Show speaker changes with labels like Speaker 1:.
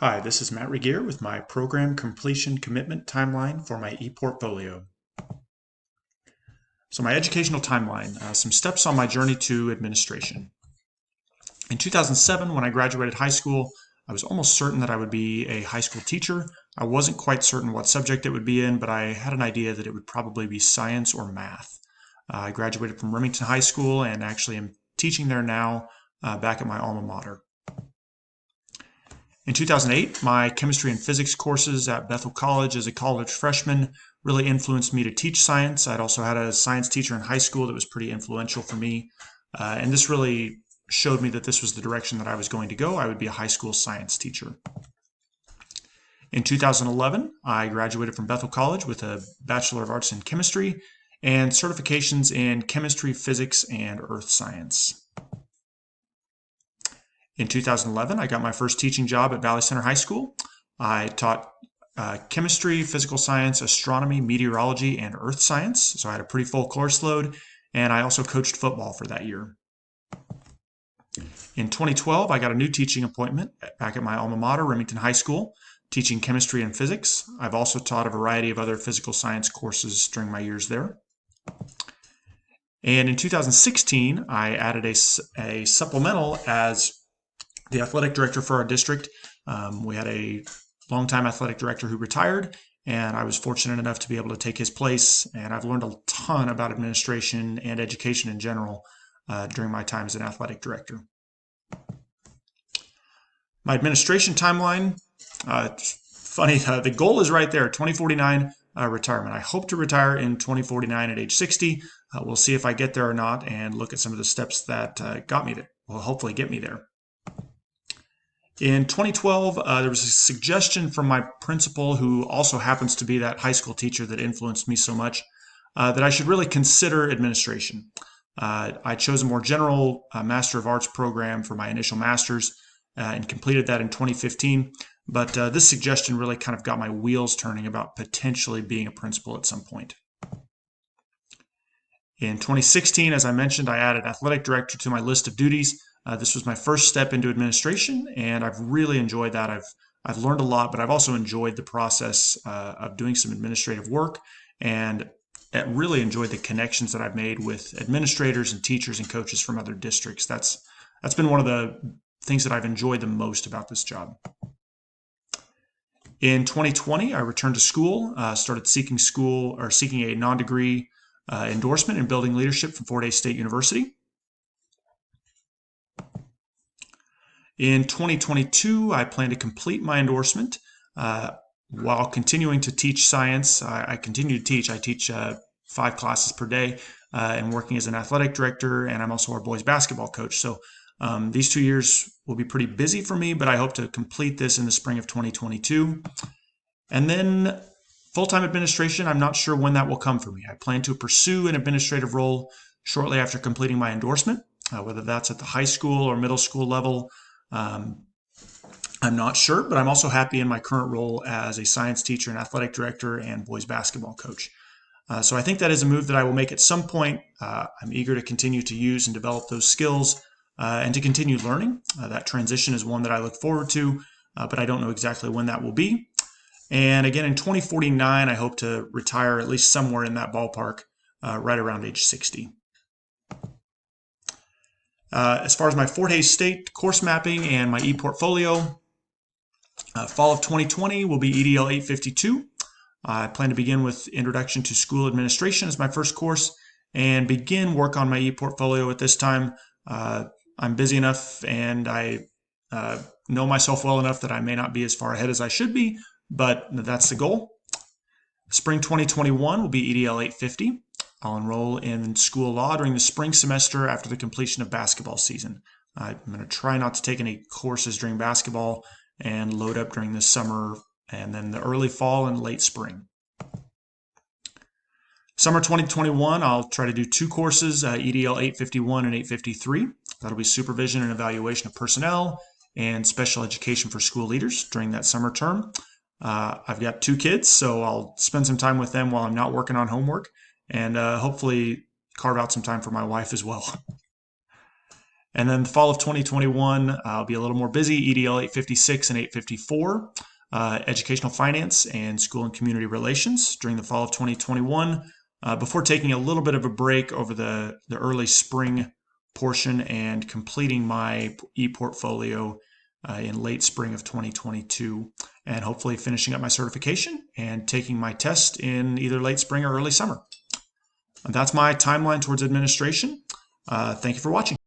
Speaker 1: Hi, this is Matt Regier with my program completion commitment timeline for my ePortfolio. So my educational timeline, some steps on my journey to administration. In 2007, when I graduated high school, I was almost certain that I would be a high school teacher. I wasn't quite certain what subject it would be in, but I had an idea that it would probably be science or math. I graduated from Remington High School and actually am teaching there now back at my alma mater. In 2008, my chemistry and physics courses at Bethel College as a college freshman really influenced me to teach science. I'd also had a science teacher in high school that was pretty influential for me. And this really showed me that this was the direction that I was going to go. I would be a high school science teacher. In 2011, I graduated from Bethel College with a Bachelor of Arts in Chemistry and certifications in chemistry, physics, and earth science. In 2011, I got my first teaching job at Valley Center High School. I taught chemistry, physical science, astronomy, meteorology, and earth science. So I had a pretty full course load, and I also coached football for that year. In 2012, I got a new teaching appointment back at my alma mater, Remington High School, teaching chemistry and physics. I've also taught a variety of other physical science courses during my years there. And in 2016, I added a supplemental as the athletic director for our district. We had a longtime athletic director who retired, and I was fortunate enough to be able to take his place. And I've learned a ton about administration and education in general during my time as an athletic director. My administration timeline, funny, the goal is right there, 2049 retirement. I hope to retire in 2049 at age 60. We'll see if I get there or not and look at some of the steps that got me there. Will hopefully get me there. In 2012, there was a suggestion from my principal, who also happens to be that high school teacher that influenced me so much, that I should really consider administration. I chose a more general Master of Arts program for my initial master's and completed that in 2015. But this suggestion really kind of got my wheels turning about potentially being a principal at some point. In 2016, as I mentioned, I added athletic director to my list of duties. This was my first step into administration, and I've really enjoyed that. I've learned a lot, but I've also enjoyed the process of doing some administrative work, and really enjoyed the connections that I've made with administrators and teachers and coaches from other districts. That's been one of the things that I've enjoyed the most about this job. In 2020, I returned to school, started seeking a non-degree endorsement in building leadership from Fort Hays State University. In 2022, I plan to complete my endorsement while continuing to teach science. I continue to teach. I teach 5 classes per day and working as an athletic director, and I'm also our boys basketball coach. So these 2 years will be pretty busy for me, but I hope to complete this in the spring of 2022. And then full-time administration, I'm not sure when that will come for me. I plan to pursue an administrative role shortly after completing my endorsement, whether that's at the high school or middle school level. I'm not sure, but I'm also happy in my current role as a science teacher and athletic director and boys basketball coach. So I think that is a move that I will make at some point. I'm eager to continue to use and develop those skills and to continue learning. That transition is one that I look forward to, but I don't know exactly when that will be. And again, in 2049, I hope to retire at least somewhere in that ballpark, right around age 60. As far as my Fort Hays State course mapping and my ePortfolio, fall of 2020 will be EDL 852. I plan to begin with Introduction to School Administration as my first course and begin work on my ePortfolio at this time. I'm busy enough and I know myself well enough that I may not be as far ahead as I should be, but that's the goal. Spring 2021 will be EDL 850. I'll enroll in school law during the spring semester after the completion of basketball season. I'm going to try not to take any courses during basketball and load up during the summer and then the early fall and late spring. Summer 2021, I'll try to do 2 courses, EDL 851 and 853. That'll be supervision and evaluation of personnel and special education for school leaders during that summer term. I've got 2 kids, so I'll spend some time with them while I'm not working on homework, and hopefully carve out some time for my wife as well. And then the fall of 2021, I'll be a little more busy, EDL 856 and 854, educational finance and school and community relations during the fall of 2021, before taking a little bit of a break over the early spring portion and completing my e-portfolio in late spring of 2022, and hopefully finishing up my certification and taking my test in either late spring or early summer. And that's my timeline towards administration. Thank you for watching.